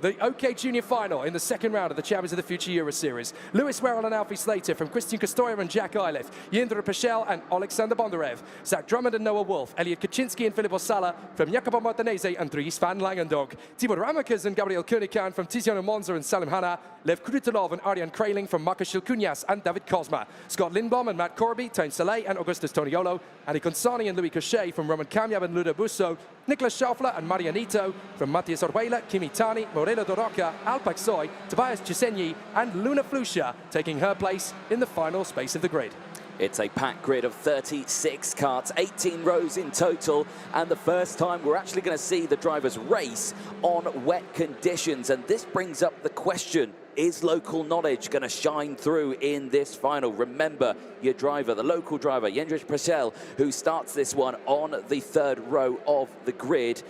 The OK Junior final in the second round of the Champions of the Future Euro Series. Lewis Werrell and Alfie Slater from Christian Kostoya and Jack Eilif, Jindra Peschel and Oleksandr Bondarev, Zach Drummond and Noah Wolf, Elliot Kaczynski and Filip Osala from Jacopo Martinez and Dries van Langendonk, Tibor Ramekes and Gabriel Königan from Tiziano Monza and Salim Hanna, Lev Krutelov and Arjan Kraling from Marcus Shilkunas and David Kozma, Scott Lindblom and Matt Corby, Tijn Saleh and Augustus Toniolo, Andy Consani and Louis Cochet from Roman Kamyab and Ludo Busso, Nicolas Schaufler and Marianito from Matthias Orjuela, Kimi Tani, Moreno Doroca, Alpak Soy, Tobias Chisenyi and Luna Flusha taking her place in the final space of the grid. It's a packed grid of 36 karts, 18 rows in total, and the first time we're actually going to see the drivers race on wet conditions. And this brings up the question, is local knowledge going to shine through in this final? Remember, your driver, the local driver, Jindřich Peschel, who starts this one on the third row of the grid,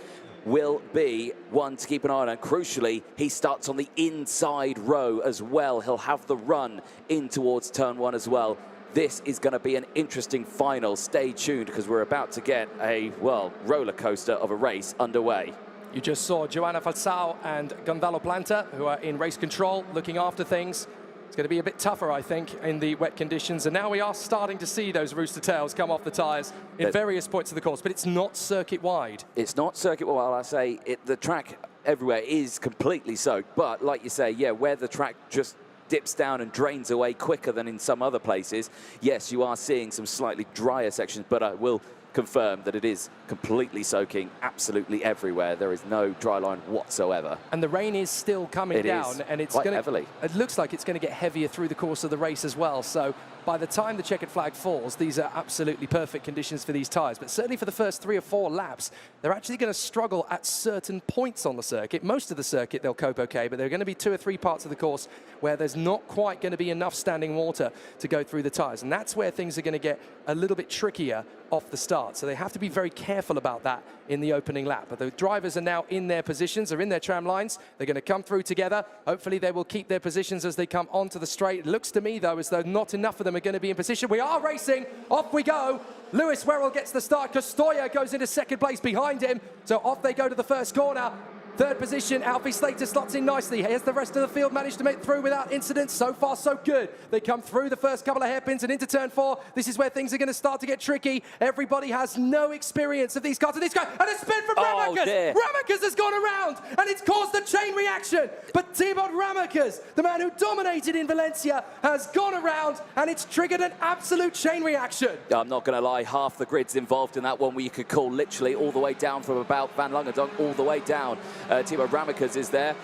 will be one to keep an eye on. And crucially, he starts on the inside row as well. He'll have the run in towards turn one as well. This is going to be an interesting final. Stay tuned because we're about to get a, well, roller coaster of a race underway. You just saw Joanna Falsao and Gonzalo Planta, who are in race control, looking after things. It's going to be a bit tougher, I think, in the wet conditions. And now we are starting to see those rooster tails come off the tyres in various points of the course, but it's not circuit-wide. It's not circuit-wide. I say the track everywhere is completely soaked. But like you say, yeah, where the track just dips down and drains away quicker than in some other places, yes, you are seeing some slightly drier sections, but I will confirm that it is completely soaking absolutely everywhere. There is no dry line whatsoever. And the rain is still coming down, and it's going to, it looks like it's going to get heavier through the course of the race as well. So by the time the checkered flag falls, these are absolutely perfect conditions for these tyres. But certainly for the first 3 or 4 laps, they're actually going to struggle at certain points on the circuit. Most of the circuit, they'll cope okay, but there are going to be 2 or 3 parts of the course where there's not quite going to be enough standing water to go through the tyres. And that's where things are going to get a little bit trickier off the start. So they have to be very careful about that in the opening lap. But the drivers are now in their positions, are in their tram lines. They're going to come through together. Hopefully they will keep their positions as they come onto the straight. It looks to me, though, as though not enough of them are going to be in position. We are racing. Off we go. Lewis Werrell gets the start. Kostoya goes into second place behind him. So off they go to the first corner. Third position, Alfie Slater slots in nicely. Has the rest of the field managed to make through without incident? So far, so good. They come through the first couple of hairpins and into turn 4. This is where things are going to start to get tricky. Everybody has no experience of these cars. And a spin from Ramekes. Ramekes has gone around, and it's caused a chain reaction. But Tibor Ramekes, the man who dominated in Valencia, has gone around, and it's triggered an absolute chain reaction. I'm not going to lie, half the grid's involved in that one, where you could call literally all the way down from about Van Langendonk all the way down. Tibor Ramekes is there.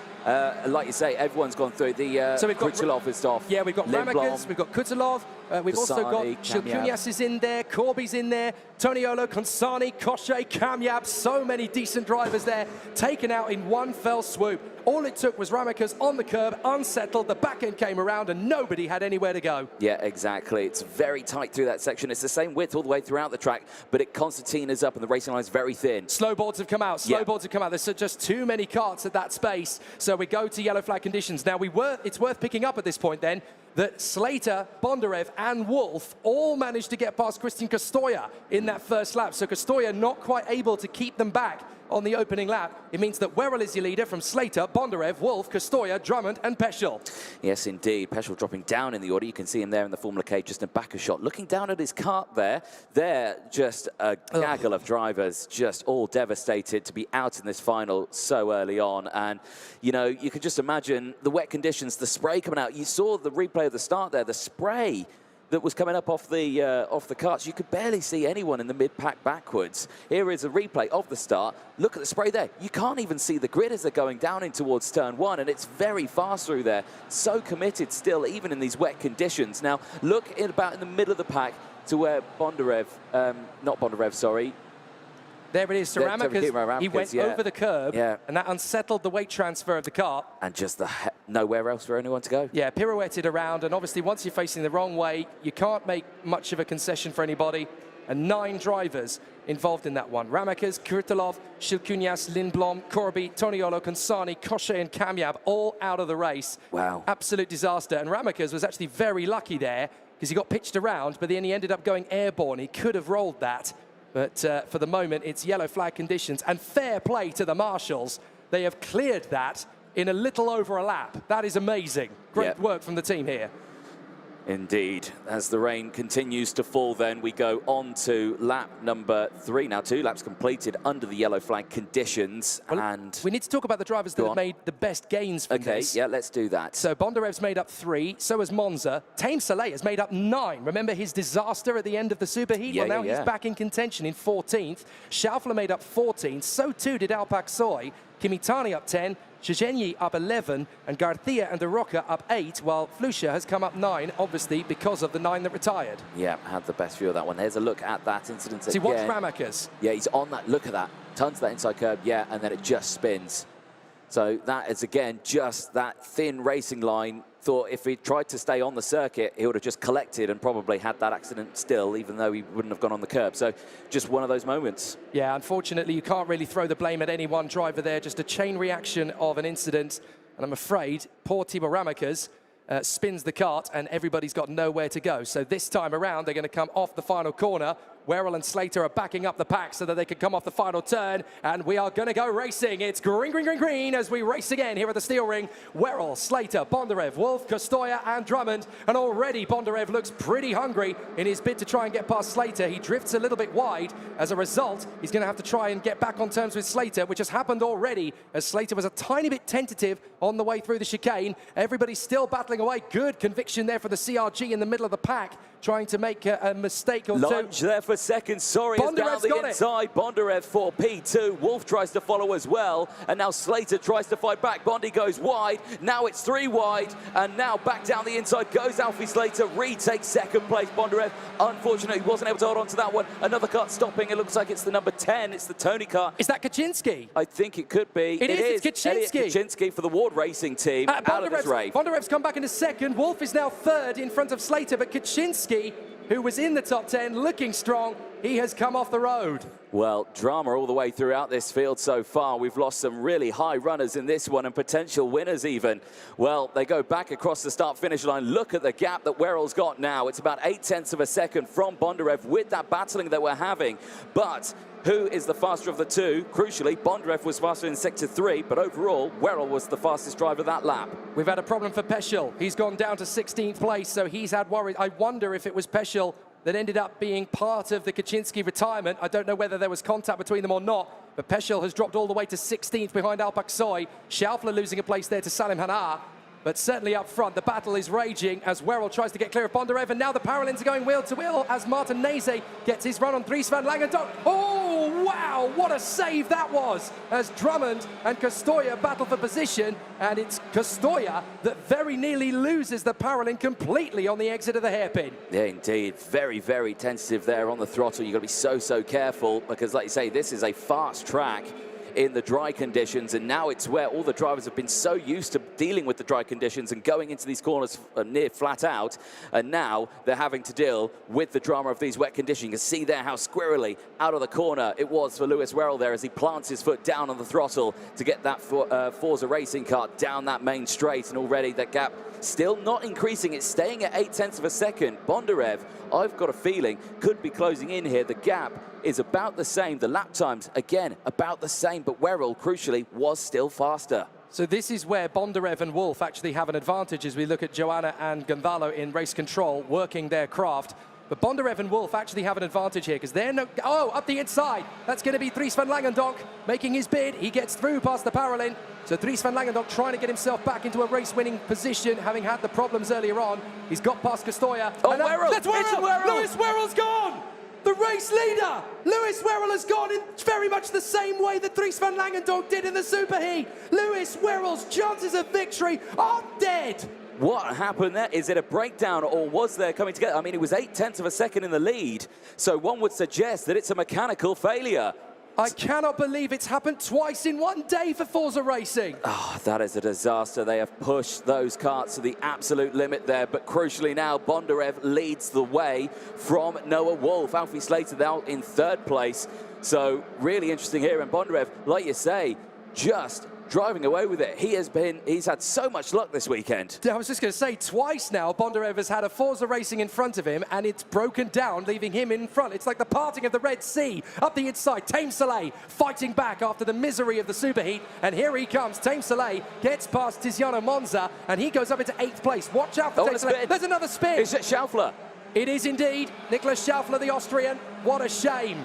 Like you say, everyone's gone through. So we've got Krutelov is off. Yeah, we've got Ramekes, we've got Krutelov, we've also got Shilkunas is in there, Corby's in there, Toniolo, Consani, Cochet, Kamyab, so many decent drivers there, taken out in one fell swoop. All it took was Ramekes on the curb, unsettled, the back end came around and nobody had anywhere to go. Yeah, exactly. It's very tight through that section. It's the same width all the way throughout the track, but it concertinas up and the racing line is very thin. Slow boards have come out, boards have come out. There's just too many karts at that space. So we go to yellow flag conditions. Now it's worth picking up at this point then that Slater, Bondarev and Wolf all managed to get past Christian Kostoya in that first lap. So Kostoya not quite able to keep them back on the opening lap. It means that Werrell is your leader from Slater, Bondarev, Wolf, Kostoya, Drummond and Peschel. Yes, indeed. Peschel dropping down in the order. You can see him there in the Formula K, just a backer shot. Looking down at his kart there, they're just a gaggle of drivers, just all devastated to be out in this final so early on. And, you know, you could just imagine the wet conditions, the spray coming out. You saw the replay of the start there, the spray that was coming up off the carts. You could barely see anyone in the mid-pack backwards. Here is a replay of the start. Look at the spray there. You can't even see the grid as they're going down in towards turn 1, and it's very fast through there. So committed still, even in these wet conditions. Now, look about in the middle of the pack to where Bondarev, not Bondarev, sorry. There it is, so Ramekes, he went over the curb, and that unsettled the weight transfer of the car. And just nowhere else for anyone to go. Yeah, pirouetted around, and obviously once you're facing the wrong way, you can't make much of a concession for anybody. And 9 drivers involved in that one. Ramekes, Krutelov, Shilkunas, Lindblom, Corby, Toniolo, Consani, Cochet and Kamyab all out of the race. Wow. Absolute disaster. And Ramekes was actually very lucky there because he got pitched around, but then he ended up going airborne. He could have rolled that. But for the moment, it's yellow flag conditions. And fair play to the marshals. They have cleared that in a little over a lap. That is amazing. Great work from the team here. Indeed. As the rain continues to fall, then we go on to lap number 3. Now 2 laps completed under the yellow flag conditions. Well, and we need to talk about the drivers that have made the best gains from this. Okay, yeah, let's do that. So Bondarev's made up 3, so has Monza. Tame Soleil has made up 9. Remember his disaster at the end of the superheat? Well, now he's back in contention in 14th. Schaufler made up 14, so too did Alpak Soy. Kimitani up 10, Szczęsny up 11, and Garcia and De Roca up 8, while Flusha has come up 9, obviously because of the 9 that retired. Yeah, had the best view of that one. There's a look at that incident again. See, watch Ramakers. Yeah, he's on that. Look at that. Tons of that inside curb, yeah, and then it just spins. So that is, again, just that thin racing line. Thought if he tried to stay on the circuit, he would have just collected and probably had that accident still, even though he wouldn't have gone on the curb. So just one of those moments. Yeah, unfortunately, you can't really throw the blame at any one driver there. Just a chain reaction of an incident. And I'm afraid poor Timo Ramakers spins the kart and everybody's got nowhere to go. So this time around, they're going to come off the final corner. Werrell and Slater are backing up the pack so that they can come off the final turn, and we are going to go racing. It's green, green, green, green as we race again here at the steel ring. Werrell, Slater, Bondarev, Wolf, Costoya and Drummond, and already Bondarev looks pretty hungry in his bid to try and get past Slater. He drifts a little bit wide. As a result, he's going to have to try and get back on terms with Slater, which has happened already as Slater was a tiny bit tentative on the way through the chicane. Everybody's still battling away. Good conviction there for the CRG in the middle of the pack, trying to make a mistake or Lunge two. There for second. Sorry, is down the inside. Bondarev for P2. Wolf tries to follow as well, and now Slater tries to fight back. Bondi goes wide. Now it's 3 wide, and now back down the inside goes Alfie Slater. Retakes second place. Bondarev, unfortunately, wasn't able to hold on to that one. Another kart stopping. It looks like it's the number 10. It's the Tony car. Is that Kaczynski? I think it could be. It is. It's Kaczynski. Kaczynski for the Ward Racing team out of this race. Bondarev's come back into second. Wolf is now third in front of Slater, but Kaczynski, who was in the top 10, looking strong, he has come off the road. Well, drama all the way throughout this field so far. We've lost some really high runners in this one and potential winners even. Well, they go back across the start-finish line. Look at the gap that Werrell's got now. It's about 0.8 of a second from Bondarev with that battling that we're having. But who is the faster of the two? Crucially, Bondarev was faster in sector 3, but overall, Werrell was the fastest driver that lap. We've had a problem for Peschel. He's gone down to 16th place, so he's had worries. I wonder if it was Peschel that ended up being part of the Kaczynski retirement. I don't know whether there was contact between them or not, but Peschel has dropped all the way to 16th behind Alpak Soy. Schaufler losing a place there to Salim Hanar. But certainly up front, the battle is raging as Werrell tries to get clear of Bondarev, and now the Paralins are going wheel to wheel as Martin Neze gets his run on Dries van Langendonk. Oh, wow, what a save that was as Drummond and Costoya battle for position, and it's Costoya that very nearly loses the Paralin completely on the exit of the hairpin. Yeah, indeed. Very, very tentative there on the throttle. You've got to be so careful because, like you say, this is a fast track in the dry conditions, and now it's where all the drivers have been so used to dealing with the dry conditions and going into these corners near flat out, and now they're having to deal with the drama of these wet conditions. You can see there how squirrely out of the corner it was for Lewis Werrell there as he plants his foot down on the throttle to get that Forza racing car down that main straight, and already that gap still not increasing. It's staying at 0.8 of a second. Bondarev, I've got a feeling, could be closing in here. The gap is about the same. The lap times, again, about the same, but Werrell, crucially, was still faster. So this is where Bondarev and Wolf actually have an advantage as we look at Joanna and Gonzalo in race control, working their craft. But Bondarev and Wolf actually have an advantage here because they're up the inside. That's going to be Dries van Langendonk making his bid. He gets through past the Paralin. So Dries van Langendonk trying to get himself back into a race-winning position, having had the problems earlier on. He's got past Costoya. Oh, Werrell! That's Werrell! Lewis Werrell's gone! The race leader, Lewis Werrell, has gone in very much the same way that Dries van Langendonk did in the superheat. Lewis Werrell's chances of victory are dead. What happened there? Is it a breakdown or was there coming together? I mean, it was 0.8 of a second in the lead, so one would suggest that it's a mechanical failure. I cannot believe it's happened twice in one day for Forza Racing. Oh, that is a disaster. They have pushed those karts to the absolute limit there, but crucially now, Bondarev leads the way from Noah Wolf. Alfie Slater now in third place. So really interesting here, and Bondarev, like you say, just driving away with it. He's had so much luck this weekend. I was just going to say, twice now, Bondarev has had a Forza Racing in front of him, and it's broken down, leaving him in front. It's like the parting of the Red Sea. Up the inside, Tame Soleil fighting back after the misery of the superheat, and here he comes. Tame Soleil gets past Tiziano Monza, and he goes up into 8th place. Watch out for Tame Soleil. There's another spin. Is it Schaeffler? It is indeed. Nicholas Schaeffler, the Austrian. What a shame.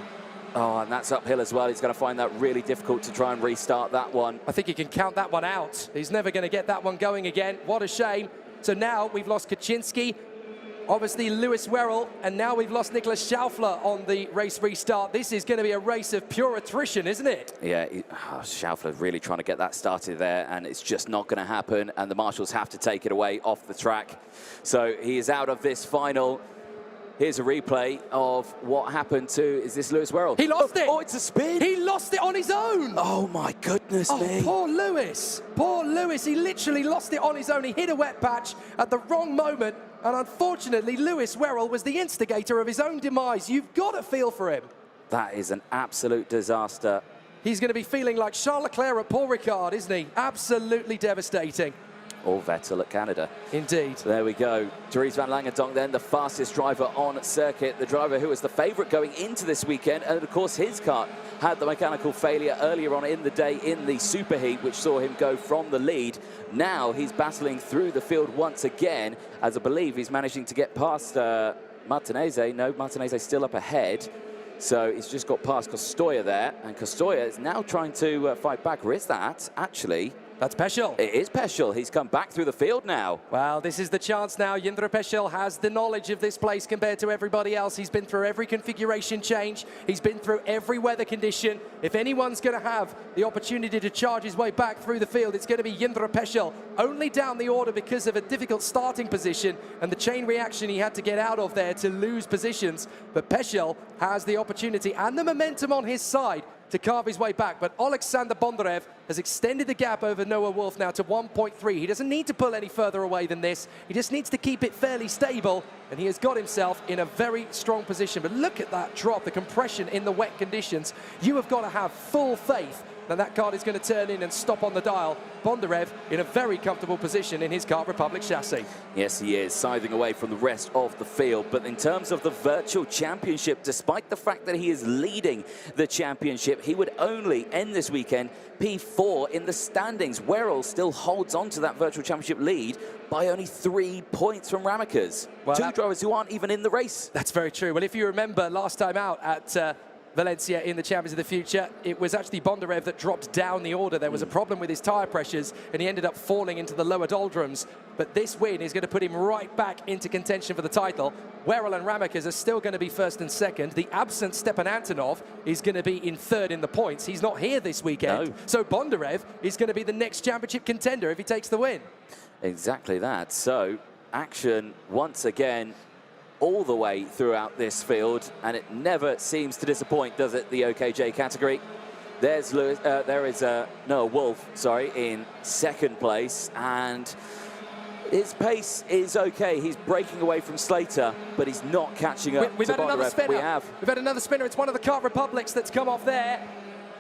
Oh, and that's uphill as well. He's going to find that really difficult to try and restart that one. I think he can count that one out. He's never going to get that one going again. What a shame. So now we've lost Kaczynski, obviously Lewis Werrell, and now we've lost Nicholas Schaeffler on the race restart. This is going to be a race of pure attrition, isn't it? Yeah, Schaeffler really trying to get that started there, and it's just not going to happen, and the marshals have to take it away off the track. So he is out of this final. Here's a replay of what happened to, is this Lewis Werrell? He lost it. Oh, it's a spin. He lost it on his own. Oh, my goodness me. Poor Lewis. Poor Lewis. He literally lost it on his own. He hit a wet patch at the wrong moment. And unfortunately, Lewis Werrell was the instigator of his own demise. You've got to feel for him. That is an absolute disaster. He's going to be feeling like Charles Leclerc at Paul Ricard, isn't he? Absolutely devastating. Or Vettel at Canada. Indeed. There we go. Dries van Langendonk then, the fastest driver on circuit, the driver who was the favourite going into this weekend, and of course his car had the mechanical failure earlier on in the day in the superheat, which saw him go from the lead. Now he's battling through the field once again, as I believe he's managing to get past Martinez. No, Martinez is still up ahead. So he's just got past Costoya there, and Costoya is now trying to fight back. Or is that actually? That's Peschel. It is Peschel. He's come back through the field now. Well, this is the chance now. Jindra Peschel has the knowledge of this place compared to everybody else. He's been through every configuration change. He's been through every weather condition. If anyone's going to have the opportunity to charge his way back through the field, it's going to be Jindra Peschel. Only down the order because of a difficult starting position and the chain reaction he had to get out of there to lose positions. But Peschel has the opportunity and the momentum on his side to carve his way back. But Oleksandr Bondarev has extended the gap over Noah Wolf now to 1.3. He doesn't need to pull any further away than this. He just needs to keep it fairly stable, and he has got himself in a very strong position. But look at that drop, the compression in the wet conditions. You have got to have full faith that that car is going to turn in and stop on the dial. Bondarev in a very comfortable position in his Kart Republic chassis. Yes, he is, scything away from the rest of the field. But in terms of the virtual championship, despite the fact that he is leading the championship, he would only end this weekend P4 in the standings. Werrell still holds on to that virtual championship lead by only 3 points from Ramekers. Well, two drivers who aren't even in the race. That's very true. Well, if you remember last time out at Valencia in the Champions of the Future, it was actually Bondarev that dropped down the order. There was a problem with his tyre pressures, and he ended up falling into the lower doldrums. But this win is going to put him right back into contention for the title. Werrell and Ramekers are still going to be first and second. The absent Stepan Antonov is going to be in third in the points. He's not here this weekend. No. So Bondarev is going to be the next championship contender if he takes the win. Exactly that. So action once again all the way throughout this field, and it never seems to disappoint, does it, the OKJ category? There's Lewis, there is Noah Wolf, sorry, in second place, and his pace is okay. He's breaking away from Slater, but he's not catching up We've to had another Bondarev. spinner. We've had another spinner. It's one of the Kart Republics that's come off there,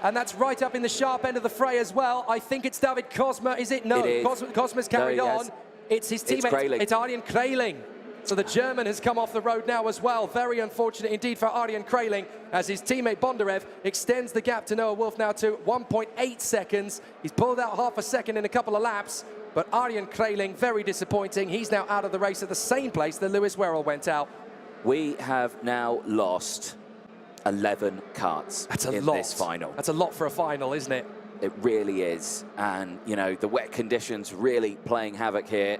and that's right up in the sharp end of the fray as well. I think it's David Kozma, is it? No, Kozma's carried on. It's his teammate. It's Arjen Kreiling. So the German has come off the road now as well. Very unfortunate indeed for Arjen Kreiling, as his teammate Bondarev extends the gap to Noah Wolf now to 1.8 seconds. He's pulled out half a second in a couple of laps, but Arjen Kreiling, very disappointing. He's now out of the race at the same place that Lewis Werrell went out. We have now lost 11 karts in this final. That's a lot for a final, isn't it? It really is. And, you know, the wet conditions really playing havoc here.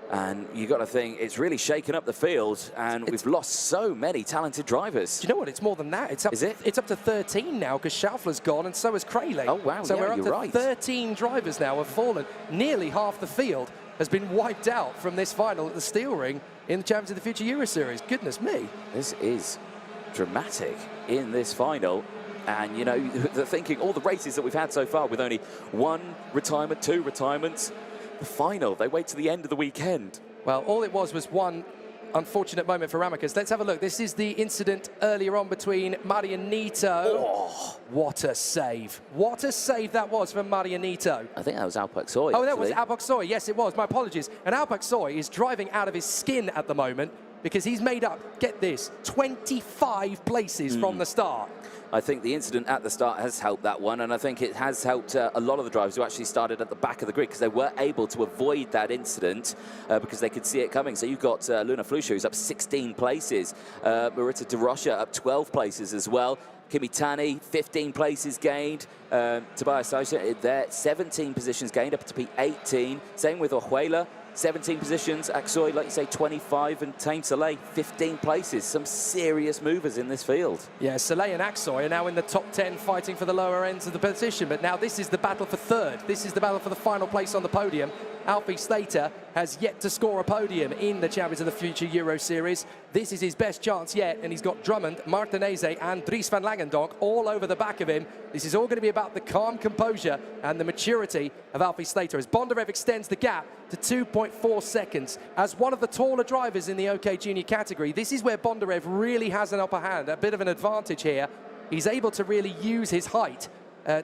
And you got to think it's really shaken up the field, and we've lost so many talented drivers. Do you know what? It's more than that. It's up. It's up to 13 now because Schaeffler's gone, and so is Kreiling. Oh wow! So we're up to 13 drivers now have fallen. Nearly half the field has been wiped out from this final at the Steel Ring in the Champions of the Future Euro Series. Goodness me! This is dramatic in this final. And you know, the thinking all the races that we've had so far with only one retirement, two retirements. The final, they wait to the end of the weekend. Well, all it was one unfortunate moment for Ramicus. Let's have a look. This is the incident earlier on between Marianito. Oh. What a save. What a save that was from Marianito. I think that was Alpak Soy. Oh, that was Alpak Soy. Yes, it was. My apologies. And Alpak Soy is driving out of his skin at the moment because he's made up, get this, 25 places from the start. I think the incident at the start has helped that one, and I think it has helped a lot of the drivers who actually started at the back of the grid because they were able to avoid that incident because they could see it coming. So you've got Luna Flusha, who's up 16 places, Marita De Rocha up 12 places as well. Kimi Tani, 15 places gained. Tobias Sosa there, 17 positions gained, up to P18. Same with Ojuela, 17 positions. Aksoy, like you say, 25. And Tame Soleil, 15 places. Some serious movers in this field. Yeah, Soleil and Aksoy are now in the top 10 fighting for the lower ends of the position. But now this is the battle for third. This is the battle for the final place on the podium. Alfie Slater has yet to score a podium in the Champions of the Future Euro Series. This is his best chance yet, and he's got Drummond, Martinez and Dries van Langendonk all over the back of him. This is all going to be about the calm composure and the maturity of Alfie Slater as Bondarev extends the gap to 2.4 seconds. As one of the taller drivers in the OK Junior category, this is where Bondarev really has an upper hand, a bit of an advantage here. He's able to really use his height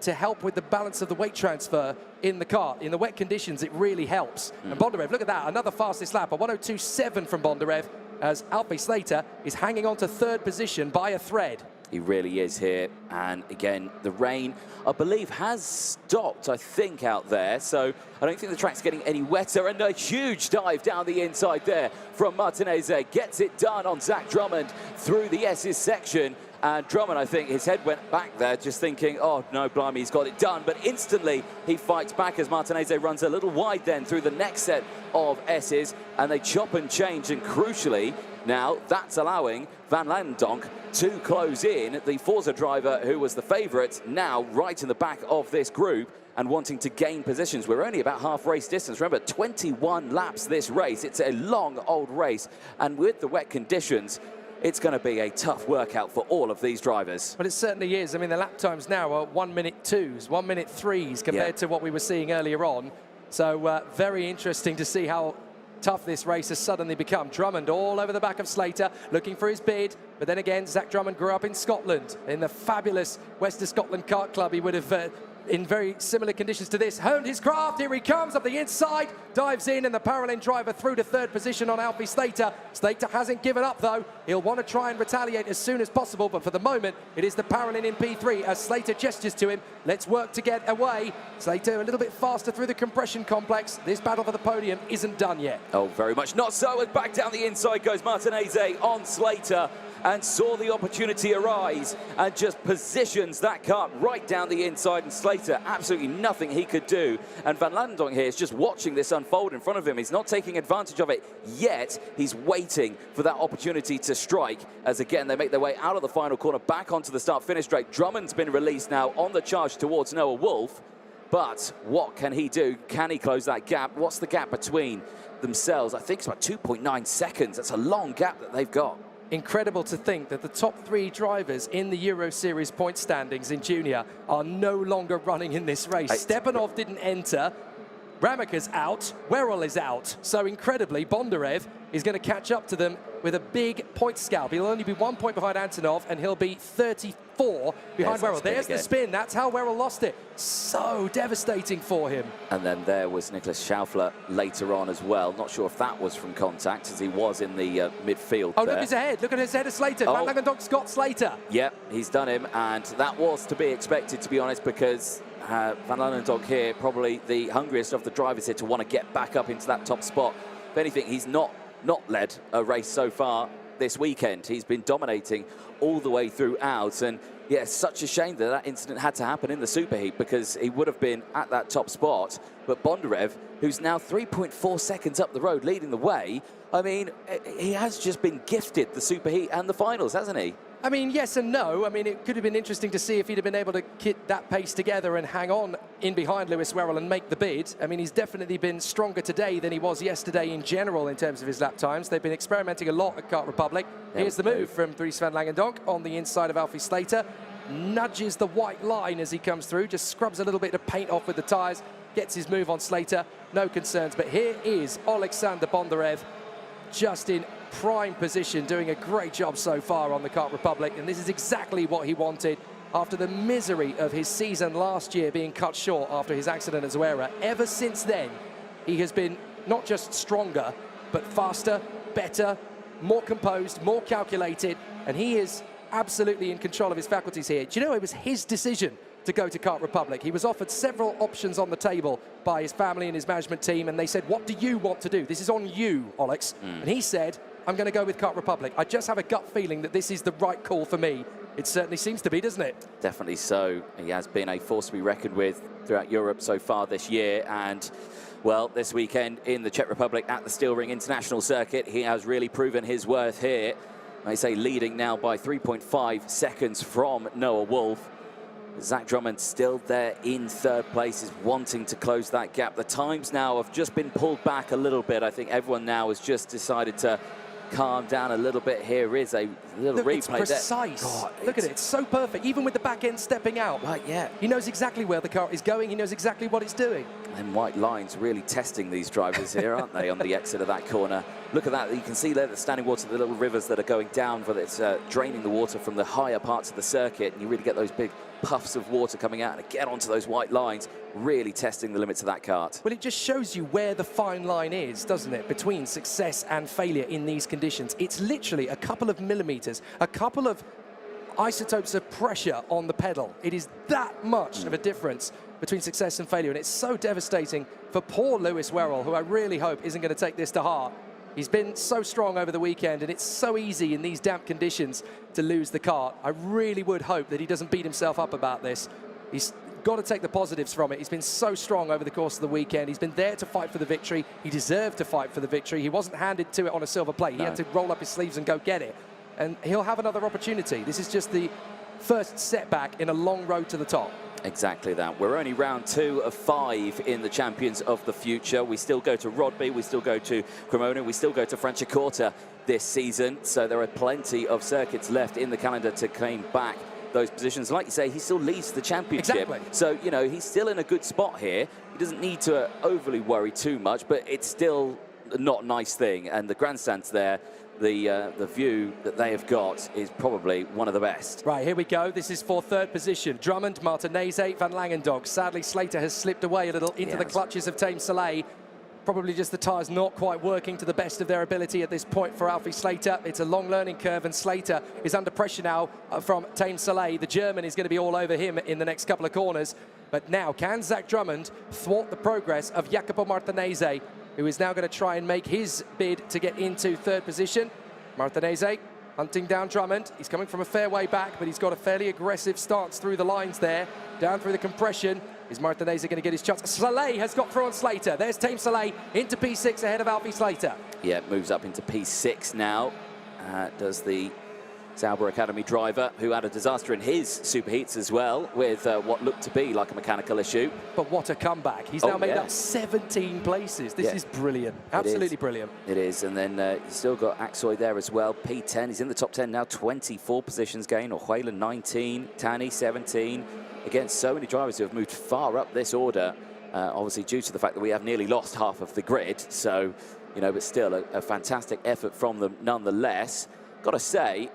to help with the balance of the weight transfer in the car. In the wet conditions, it really helps. And Bondarev, look at that, another fastest lap, a 1:02.7 from Bondarev, as Alfie Slater is hanging on to third position by a thread. He really is here. And again, the rain, I believe, has stopped, I think, out there. So I don't think the track's getting any wetter. And a huge dive down the inside there from Martinez. Gets it done on Zach Drummond through the S's section. And Drummond, I think, his head went back there, just thinking, oh, no, blimey, he's got it done. But instantly, he fights back as Martinez runs a little wide then through the next set of S's. And they chop and change. And crucially, now that's allowing Van Langendonk to close in. The Forza driver, who was the favourite, now right in the back of this group and wanting to gain positions. We're only about half race distance. Remember, 21 laps this race. It's a long, old race. And with the wet conditions, it's going to be a tough workout for all of these drivers. But it certainly is. I mean, the lap times now are 1:02s, 1:03s compared to what we were seeing earlier on. So very interesting to see how tough this race has suddenly become. Drummond all over the back of Slater, looking for his bid. But then again, Zach Drummond grew up in Scotland, in the fabulous Western Scotland Kart Club. He would have, in very similar conditions to this, honed his craft. Here he comes up the inside, dives in, and the parallel driver through to third position on Alfie Slater. Slater hasn't given up, though. He'll want to try and retaliate as soon as possible, but for the moment, it is the parallel in P3 as Slater gestures to him. Let's work to get away. Slater a little bit faster through the compression complex. This battle for the podium isn't done yet. Oh, very much not so. As back down the inside goes Martinez on Slater, and saw the opportunity arise and just positions that car right down the inside, and Slater, absolutely nothing he could do. And Van Langendonk here is just watching this unfold in front of him. He's not taking advantage of it yet. He's waiting for that opportunity to strike as, again, they make their way out of the final corner, back onto the start-finish straight. Drummond's been released now on the charge towards Noah Wolf. But what can he do? Can he close that gap? What's the gap between themselves? I think it's about 2.9 seconds. That's a long gap that they've got. Incredible to think that the top three drivers in the Euro Series point standings in junior are no longer running in this race. Stepanov didn't enter, Ramicus out, Werrell is out. So incredibly, Bondarev is going to catch up to them with a big point scalp. He'll only be 1 point behind Antonov, and he'll be 34 behind Werrell. There's the spin. That's how Werrell lost it. So devastating for him. And then there was Nicholas Schaufler later on as well. Not sure if that was from contact, as he was in the midfield. Oh, look at his head. Look at his head of Slater. Van Langendonk's got Slater. Yep, he's done him, and that was to be expected, to be honest, because Van Langendonk here, probably the hungriest of the drivers here to want to get back up into that top spot. If anything, he's not led a race so far this weekend. He's been dominating all the way throughout, and yeah, such a shame that that incident had to happen in the superheat, because he would have been at that top spot. But Bondarev, who's now 3.4 seconds up the road leading the way, I mean, he has just been gifted the superheat and the finals, hasn't he? I mean, yes and no. I mean, it could have been interesting to see if he'd have been able to kit that pace together and hang on in behind Lewis Werrell and make the bid. I mean, he's definitely been stronger today than he was yesterday in general in terms of his lap times. They've been experimenting a lot at Kart Republic. Here's the move from Dries van Langendonk on the inside of Alfie Slater. Nudges the white line as he comes through, just scrubs a little bit of paint off with the tyres, gets his move on Slater. No concerns, but here is Oleksandr Bondarev just in prime position, doing a great job so far on the Kart Republic, and this is exactly what he wanted after the misery of his season last year being cut short after his accident at Zuera. Ever since then, he has been not just stronger, but faster, better, more composed, more calculated, and he is absolutely in control of his faculties here. Do you know, it was his decision to go to Kart Republic. He was offered several options on the table by his family and his management team, and they said, what do you want to do? This is on you, Olex. And he said, I'm going to go with Kart Republic. I just have a gut feeling that this is the right call for me. It certainly seems to be, doesn't it? Definitely so. He has been a force to be reckoned with throughout Europe so far this year, and well, this weekend in the Czech Republic at the Steel Ring International Circuit, he has really proven his worth here. They say leading now by 3.5 seconds from Noah Wolf. Zach Drummond still there in third place, is wanting to close that gap. The times now have just been pulled back a little bit. I think everyone now has just decided to calm down a little bit. Here is a little replay. It's precise. God, look at it, it's so perfect. Even with the back end stepping out. Right, yeah. He knows exactly where the car is going. He knows exactly what it's doing. And white lines really testing these drivers here, aren't they, on the exit of that corner. Look at that. You can see there the standing water, the little rivers that are going down, for it's draining the water from the higher parts of the circuit. And you really get those big puffs of water coming out and get onto those white lines, really testing the limits of that kart. Well, it just shows you where the fine line is, doesn't it, between success and failure in these conditions. It's literally a couple of millimeters, a couple of isotopes of pressure on the pedal. It is that much of a difference between success and failure, and it's so devastating for poor Lewis Werrell, who I really hope isn't going to take this to heart. He's been so strong over the weekend, and it's so easy in these damp conditions to lose the kart. I really would hope that he doesn't beat himself up about this. He's got to take the positives from it. He's been so strong over the course of the weekend. He's been there to fight for the victory. He deserved to fight for the victory. He wasn't handed to it on a silver plate. He had to roll up his sleeves and go get it. And he'll have another opportunity. This is just the first setback in a long road to the top. Exactly that. We're only round 2 of 5 in the Champions of the Future. We still go to Rodby, we still go to Cremona, we still go to Franciacorta this season. So there are plenty of circuits left in the calendar to claim back those positions. Like you say, he still leads the championship. Exactly. So, you know, he's still in a good spot here. He doesn't need to overly worry too much, but it's still not a nice thing. And the grandstands there, the view that they have got is probably one of the best. Right, here we go. This is for third position. Drummond, Martinez, Van Langendonk. Sadly, Slater has slipped away a little into the clutches of Tame Soleil. Probably just the tyres not quite working to the best of their ability at this point for Alfie Slater. It's a long learning curve, and Slater is under pressure now from Tame Soleil. The German is going to be all over him in the next couple of corners. But now, can Zach Drummond thwart the progress of Jacopo Martinez, who is now going to try and make his bid to get into third position? Martinez hunting down Drummond. He's coming from a fair way back, but he's got a fairly aggressive stance through the lines there. Down through the compression. Is Martinez going to get his chance? Soleil has got through on Slater. There's Tame Soleil into P6 ahead of Alfie Slater. Yeah, moves up into P6 now. Does the Sauber Academy driver, who had a disaster in his superheats as well, with what looked to be like a mechanical issue. But what a comeback. He's now made up 17 places. This is brilliant. Absolutely brilliant. It is. And then you've still got Aksoy there as well. P10. He's in the top 10 now. 24 positions gain. Orjuela 19. Tani 17. Again, so many drivers who have moved far up this order, obviously due to the fact that we have nearly lost half of the grid. So, you know, but still a fantastic effort from them nonetheless. Got to say,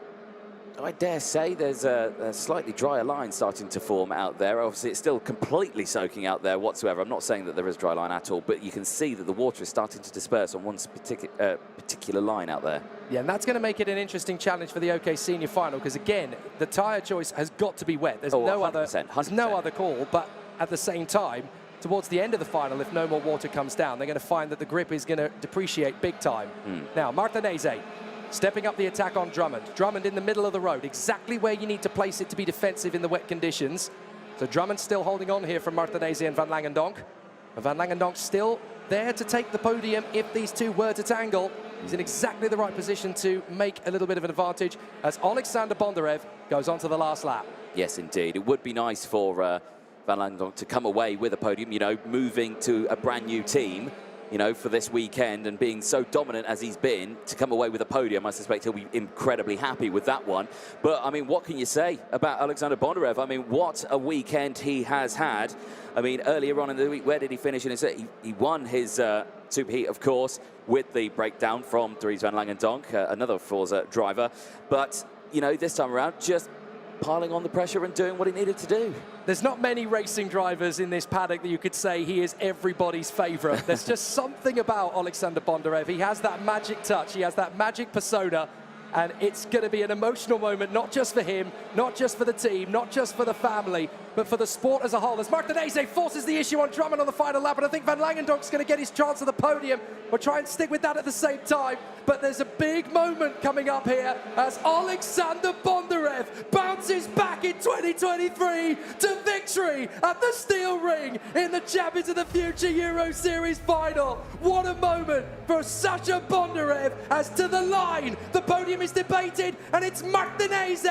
I dare say there's a slightly drier line starting to form out there. Obviously, it's still completely soaking out there whatsoever. I'm not saying that there is dry line at all, but you can see that the water is starting to disperse on one particular line out there. Yeah, and that's going to make it an interesting challenge for the OK Senior Final, because, again, the tyre choice has got to be wet. There's no other call, but at the same time, towards the end of the final, if no more water comes down, they're going to find that the grip is going to depreciate big time. Now, Martinez stepping up the attack on Drummond. Drummond in the middle of the road, exactly where you need to place it to be defensive in the wet conditions. So Drummond still holding on here from Martinez and Van Langendonk. Van Langendonk still there to take the podium if these two were to tangle. He's in exactly the right position to make a little bit of an advantage as Oleksandr Bondarev goes on to the last lap. Yes, indeed. It would be nice for Van Langendonk to come away with a podium, you know, moving to a brand new team. you know, for this weekend and being so dominant as he's been, to come away with a podium, I suspect he'll be incredibly happy with that one. But, I mean, what can you say about Oleksandr Bondarev? I mean, what a weekend he has had. I mean, earlier on in the week, where did he finish in his... He won his superheat, of course, with the breakdown from Dries van Langendonk, another Forza driver. But, you know, this time around, just piling on the pressure and doing what he needed to do. There's not many racing drivers in this paddock that you could say he is everybody's favourite. There's just something about Oleksandr Bondarev. He has that magic touch, he has that magic persona, and it's going to be an emotional moment, not just for him, not just for the team, not just for the family, but for the sport as a whole. As Martinez forces the issue on Drummond on the final lap, and I think Van Langendonk's going to get his chance at the podium. We'll try and stick with that at the same time, but there's a big moment coming up here as Oleksandr Bondarev bounces back in 2023 to victory at the Steel Ring in the Champions of the Future Euro Series final. What a moment for Sacha Bondarev, as to the line, the podium is debated, and it's Martinez.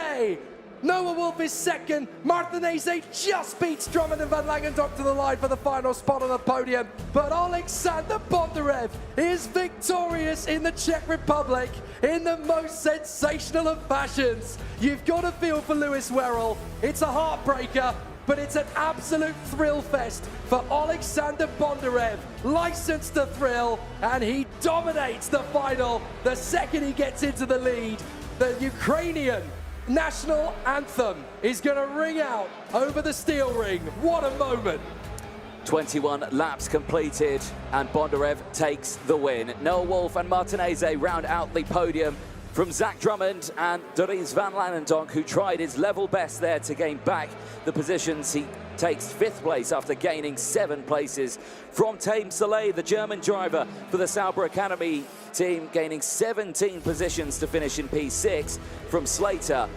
Noah Wolff is second. Martinez just beats Drummond and Van Langendonk to the line for the final spot on the podium. But Oleksandr Bondarev is victorious in the Czech Republic in the most sensational of fashions. You've got to feel for Lewis Werrell. It's a heartbreaker, but it's an absolute thrill fest for Oleksandr Bondarev, licensed to thrill, and he dominates the final the second he gets into the lead. The Ukrainian national anthem is going to ring out over the steel ring. What a moment. 21 laps completed, and Bondarev takes the win. Noah Wolff and Martinez round out the podium from Zach Drummond and Dries van Langendonk, who tried his level best there to gain back the positions. He takes 5th place after gaining 7 places from Tame Soleil, the German driver for the Sauber Academy team, gaining 17 positions to finish in P6 from Slater